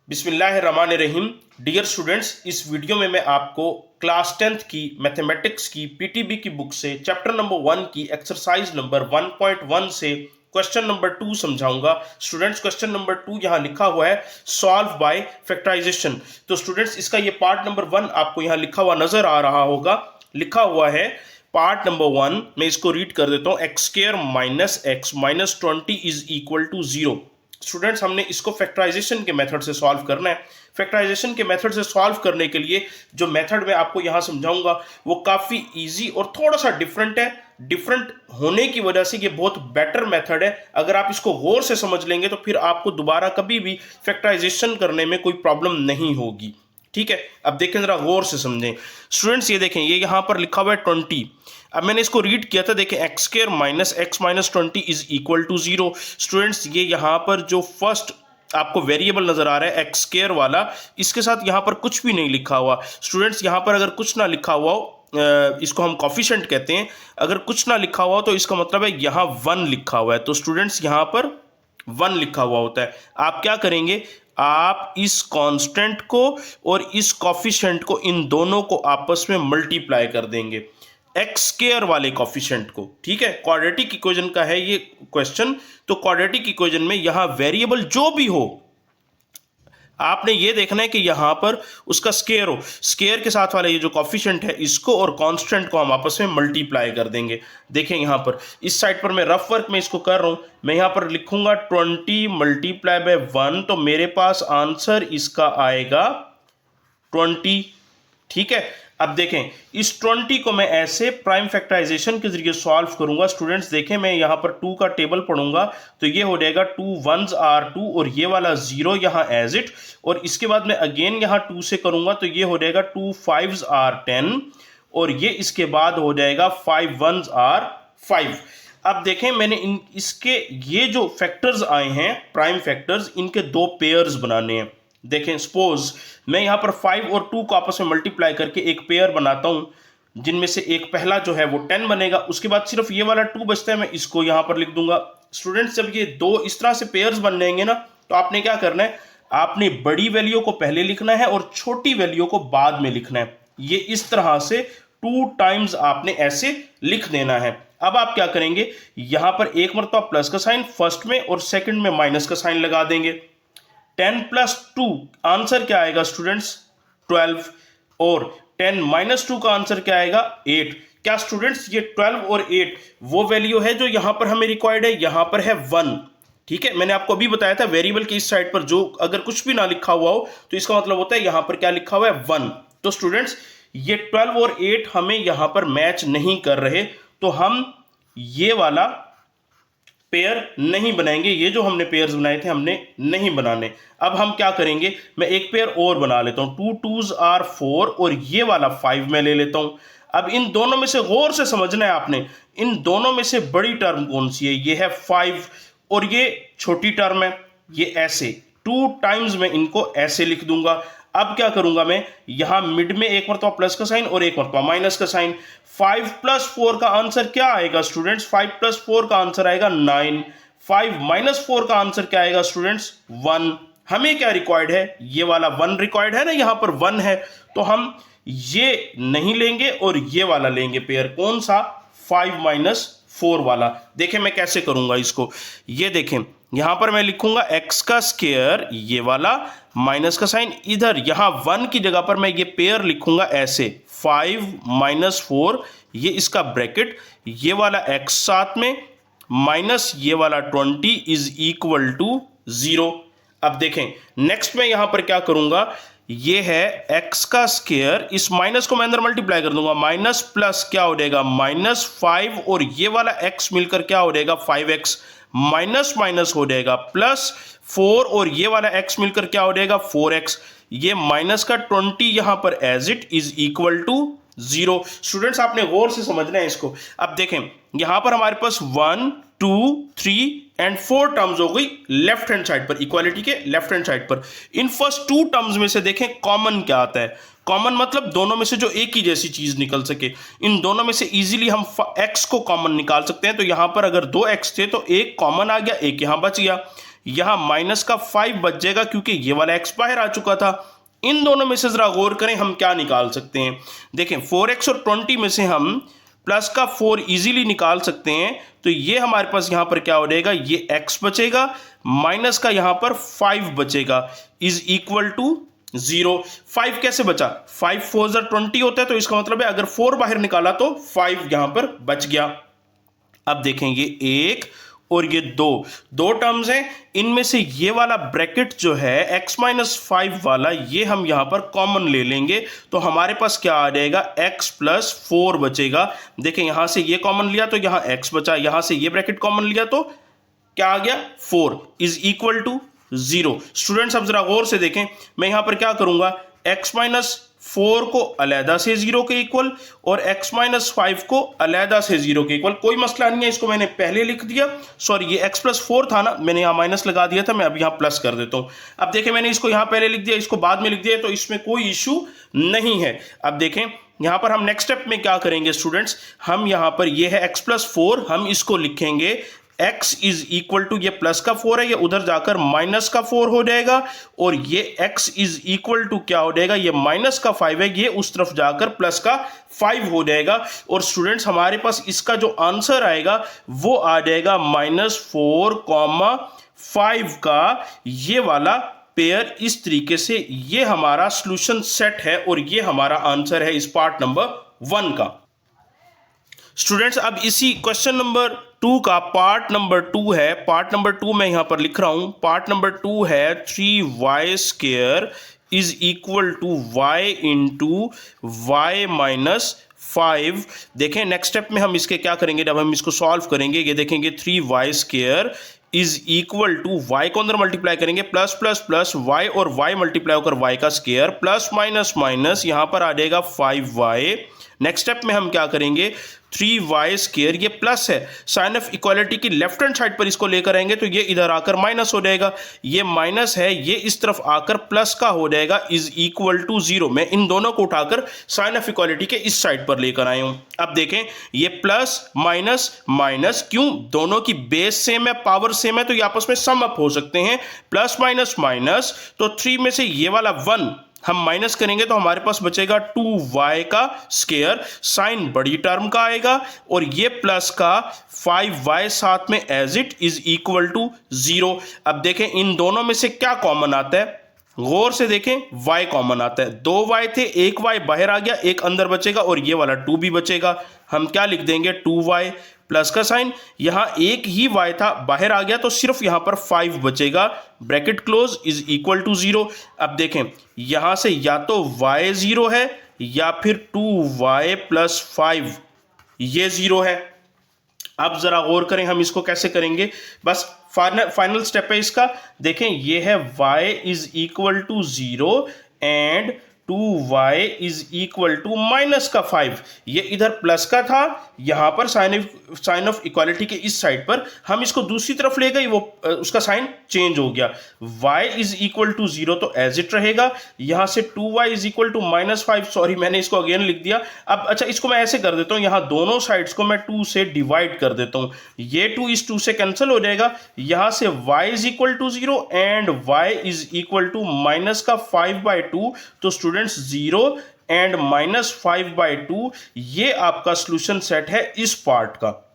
बिस्मिल्लाहिर्रहमानिर्रहीम। Dear students, इस video में मैं आपको क्लास 10th की मैथमेटिक्स की पीटीबी की बुक से चैप्टर नंबर 1 की एक्सरसाइज नंबर 1.1 से क्वेश्चन नंबर 2 समझाऊंगा। स्टूडेंट्स, क्वेश्चन नंबर 2 यहाँ लिखा हुआ है सॉल्व बाय फैक्टराइजेशन। तो स्टूडेंट्स, इसका ये पार्ट नंबर 1 आपको यहाँ लिखा हुआ नजर आ रहा होगा। लिखा हुआ है पार्ट नंबर 1, मैं इसको रीड कर देता हूँ। X square minus X minus 20 is equal to 0। Students, हमने इसको फैक्टराइजेशन के मेथड से सॉल्व करना है। फैक्टराइजेशन के मेथड से सॉल्व करने के लिए जो मेथड मैं आपको यहां समझाऊंगा वो काफी इजी और थोड़ा सा डिफरेंट है। डिफरेंट होने की वजह से ये बहुत बेटर मेथड है। अगर आप इसको गौर से समझ लेंगे तो फिर आपको दोबारा कभी भी फैक्टराइजेशन करने में कोई प्रॉब्लम नहीं होगी। ठीक है, अब देखें, जरा गौर से समझें। स्टूडेंट्स, ये देखें, ये यहां पर लिखा हुआ है 20। अब मैंने इसको रीड किया था, देखें, X square minus X minus 20 is equal to 0। Students, ये यहां पर जो फर्स्ट आपको वेरिएबल नजर आ रहा है एक्स स्क्वायर वाला, इसके साथ यहां पर कुछ भी नहीं लिखा हुआ। स्टूडेंट्स, यहां पर अगर कुछ ना लिखा हुआ हो, इसको हम कॉफिशेंट कहते हैं। अगर कुछ ना लिखा हुआ हो तो इसका मतलब है यहां 1 लिखा हुआ है। तो स्टूडेंट्स, यहां पर 1 लिखा हुआ होता है। आप क्या करेंगे, आप इस कांस्टेंट को और इस कॉफिशेंट को, इन दोनों को आपस में मल्टीप्लाई कर देंगे, एक्स स्क्वायर वाले कॉफिशेंट को। ठीक है, क्वाड्रेटिक इक्वेशन का है ये क्वेश्चन। तो क्वाड्रेटिक इक्वेशन में यहां वेरिएबल जो भी हो, आपने ये देखना है कि यहां पर उसका स्क्वायर हो। स्क्वायर के साथ वाला ये जो कॉफिशेंट है, इसको और कांस्टेंट को हम आपस में मल्टीप्लाई कर देंगे। देखें, यहां पर इस साइड पर मैं रफ वर्क में इसको कर रहा हूं। मैं यहां पर लिखूंगा 20 मल्टीप्लाई बाय 1, तो मेरे पास आंसर इसका आएगा 20। ठीक है, अब देखें, इस 20 को मैं ऐसे प्राइम फैक्टराइजेशन के जरिए सॉल्व करूंगा। स्टूडेंट्स देखें, मैं यहां पर 2 का टेबल पढ़ूंगा तो ये हो जाएगा 2 1s आर 2 और ये वाला 0 यहां एज इट। और इसके बाद मैं अगेन यहां 2 से करूंगा तो ये हो जाएगा 2 5s आर 10 और ये इसके बाद हो जाएगा 5 1s आर 5। अब देखें, मैंने इसके ये जो फैक्टर्स आए हैं प्राइम फैक्टर्स, इनके दो पेयर्स बनाने हैं। देखें, सपोज मैं यहां पर 5 और 2 को आपस में मल्टीप्लाई करके एक पेयर बनाता हूं, जिनमें से एक पहला जो है वो 10 बनेगा। उसके बाद सिर्फ ये वाला 2 बचता है, मैं इसको यहां पर लिख दूंगा। स्टूडेंट्स, जब ये दो इस तरह से पेयर्स बन जाएंगे ना, तो आपने क्या करना है, आपने बड़ी वैल्यू को पहले लिखना है और छोटी वैल्यू को बाद में लिखना है। ये इस तरह से 2 टाइम्स आपने ऐसे लिख देना है। अब आप क्या करेंगे, यहां पर एक मरतबा प्लस का साइन फर्स्ट में और सेकंड में माइनस का साइन लगा देंगे। 10 प्लस 2 आंसर क्या आएगा स्टूडेंट्स, 12। और 10 माइनस 2 का आंसर क्या आएगा, 8। क्या स्टूडेंट्स, ये 12 और 8 वो वैल्यू है जो यहां पर हमें रिक्वायर्ड है, यहां पर है 1। ठीक है, मैंने आपको अभी बताया था वेरिएबल की इस साइड पर जो अगर कुछ भी ना लिखा हुआ हो तो इसका मतलब होता है यहां पर क्या लिखा हुआ है, 1। तो स्टूडेंट्स, ये 12 और 8 हमें यहां पर मैच नहीं कर रहे, तो हम ये वाला पेयर नहीं बनाएंगे। ये जो हमने पेयर्स बनाए थे हमने नहीं बनाने। अब हम क्या करेंगे, मैं एक पेयर और बना लेता हूं, 2 2s आर 4 और ये वाला 5 मैं ले लेता हूं। अब इन दोनों में से गौर से समझना है आपने, इन दोनों में से बड़ी टर्म कौन सी है, ये है 5 और ये छोटी टर्म है, ये ऐसे 2 टाइम्स मैं इनको ऐसे लिख दूंगा। अब क्या करूंगा, मैं यहां मिड में एक मरतबा प्लस का साइन और एक मरतबा माइनस का साइन। 5 प्लस 4 का आंसर क्या आएगा स्टूडेंट्स, 5 प्लस 4 का आंसर आएगा 9। 5 माइनस 4 का आंसर क्या आएगा स्टूडेंट्स, 1। हमें क्या रिक्वायर्ड है, ये वाला 1 रिक्वायर्ड है ना, यहां पर 1 है, तो हम ये नहीं लेंगे और ये वाला लेंगे पेयर। कौन सा, 5 माइनस 4 वाला। देखें मैं कैसे करूंगा इसको, ये देखें, यहां पर मैं लिखूंगा एक्स का स्क्वायर, ये वाला माइनस का साइन इधर, यहां 1 की जगह पर मैं ये पेयर लिखूंगा ऐसे 5 माइनस 4, ये इसका ब्रैकेट, ये वाला एक्स साथ में माइनस ये वाला 20 इज इक्वल टू 0। अब देखें, नेक्स्ट में यहां पर क्या करूंगा, ये है एक्स का स्क्वायर, इस माइनस को मैं अंदर मल्टीप्लाई कर दूंगा, माइनस प्लस क्या हो जाएगा -5 और ये वाला एक्स मिलकर क्या हो जाएगा 5x, माइनस माइनस हो जाएगा प्लस 4 और ये वाला x मिलकर क्या हो जाएगा 4x। ये माइनस का 20 यहां पर as it is equal to 0। Students, आपने गौर से समझना है इसको। अब देखें, यहां पर हमारे पास 1 2 3 एंड 4 टर्म्स हो गई लेफ्ट हैंड साइड पर, इक्वालिटी के लेफ्ट हैंड साइड पर। इन फर्स्ट 2 टर्म्स में से देखें कॉमन क्या आता है। कॉमन मतलब दोनों में से जो एक ही जैसी चीज निकल सके। इन दोनों में से इजीली हम x को कॉमन निकाल सकते हैं। तो यहां पर अगर 2x थे तो एक कॉमन आ गया, एक यहां बच गया। यहाँ माइनस का 5 बच जाएगा क्योंकि ये वाला x बाहर आ चुका था। इन दोनों में से जरा गौर करें हम क्या निकाल सकते हैं। देखें 4x और 20 में से हम प्लस का 4 इजीली निकाल सकते हैं, तो ये हमारे पास यहां पर क्या हो जाएगा, ये x बचेगा, माइनस का यहां पर 5 बचेगा, इज इक्वल टू 0। 5 कैसे बचा, 5 4 20 होता है, तो इसका मतलब है अगर 4 बाहर निकाला तो 5 यहां पर बच गया। अब देखें ये 1 और ये 2 टर्म्स हैं, इनमें से ये वाला ब्रैकेट जो है x माइनस 5 वाला, ये हम यहां पर कॉमन ले लेंगे, तो हमारे पास क्या आ जाएगा, x प्लस 4 बचेगा। देखें यहां से ये कॉमन लिया तो यहां x बचा, यहां से ये ब्रैकेट कॉमन लिया तो क्या आ गया, 4 इज इक्वल टू 0। स्टूडेंट्स अब जरा गौर से देखें, मैं यहां पर क्या करूंगा, x माइनस 4 को अलहदा से 0 के इक्वल और x माइनस 5 को अलहदा से 0 के इक्वल, कोई मसला नहीं है, इसको मैंने पहले लिख दिया। सॉरी ये x प्लस 4 था ना, मैंने यहाँ माइनस लगा दिया था, मैं अब यहाँ प्लस कर देता हूँ। अब देखें मैंने इसको यहाँ पहले लिख दिया, इसको बाद में लिख दिया, तो इसमें कोई इशू नहीं है। अब देखें यहाँ पर हम नेक्स्ट स्टेप में क्या करेंगे स्टूडेंट्स, हम यहाँ पर ये है x प्लस 4, हम इसको लिखेंगे x इज इक्वल टू, ये प्लस का 4 है, ये उधर जाकर माइनस का 4 हो जाएगा, और ये x इज इक्वल टू क्या हो जाएगा, ये माइनस का 5 है, ये उस तरफ जाकर प्लस का 5 हो जाएगा। और स्टूडेंट्स हमारे पास इसका जो आंसर आएगा वो आ जाएगा -4,5 का ये वाला पेयर। इस तरीके से ये हमारा सॉल्यूशन सेट है और ये हमारा आंसर है इस पार्ट नंबर 1 का। स्टूडेंट्स अब इसी क्वेश्चन नंबर 2 का पार्ट नंबर 2 है, पार्ट नंबर 2 मैं यहां पर लिख रहा हूं, पार्ट नंबर 2 है 3y square is equal to y into y minus 5। देखें नेक्स्ट स्टेप में हम इसके क्या करेंगे, जब हम इसको सॉल्व करेंगे, ये देखेंगे 3y square is equal to y को अंदर मल्टीप्लाई करेंगे, प्लस प्लस प्लस y और y मल्टीप्लाई होकर y का स्क्वायर, प्लस माइनस माइनस यहां पर आ जाएगा 5y। नेक्स्ट स्टेप में हम क्या करेंगे, 3y स्क्वायर, ये प्लस है, साइन ऑफ इक्वालिटी की लेफ्ट हैंड साइड पर इसको लेकर आएंगे तो ये इधर आकर माइनस हो जाएगा, ये माइनस है, ये इस तरफ आकर प्लस का हो जाएगा, इज इक्वल टू 0। मैं इन दोनों को उठाकर साइन ऑफ इक्वालिटी के इस साइड पर लेकर आया हूं। अब देखें ये प्लस माइनस माइनस, क्यों, दोनों की बेस सेम है, पावर सेम है, तो ये आपस में सम अप हो सकते हैं, प्लस माइनस माइनस, तो 3 में से ये वाला 1 हम माइनस करेंगे तो हमारे पास बचेगा 2y का स्क्वायर, साइन बड़ी टर्म का आएगा, और ये प्लस का 5y साथ में as it is equal to 0। अब देखें इन दोनों में से क्या कॉमन आता है, गौर से देखें, y कॉमन आता है, 2y थे, एक y बाहर आ गया, एक अंदर बचेगा, और ये वाला 2 भी बचेगा। हम क्या लिख देंगे, 2y प्लस का साइन, यहां एक ही y था बाहर आ गया तो सिर्फ यहां पर 5 बचेगा, bracket close is equal to 0। अब देखें यहां से या तो y 0 है या फिर 2y प्लस 5 ये 0 है। अब जरा गौर करें हम इसको कैसे करेंगे, बस फाइनल स्टेप है इसका। देखें ये है y is equal to 0 and 2y is equal to minus का 5, ये इधर प्लस का था, यहां पर साइन ऑफ इक्वालिटी के इस साइड पर हम इसको दूसरी तरफ ले गए, वो उसका साइन चेंज हो गया, y इज इक्वल टू 0 तो एज इट रहेगा, यहां से 2y is equal to minus 5, sorry मैंने इसको अगेन लिख दिया। अब अच्छा इसको मैं ऐसे कर देता हूं, यहां दोनों साइड्स को मैं 2 से डिवाइड कर देता हूं, ये 2 इस 2 से कैंसिल हो जाएगा, यहां से y is equal to 0 and y is equal to minus का 5/2, तो स्टूडेंट्स 0 एंड -5/2 ये आपका सॉल्यूशन सेट है इस पार्ट का।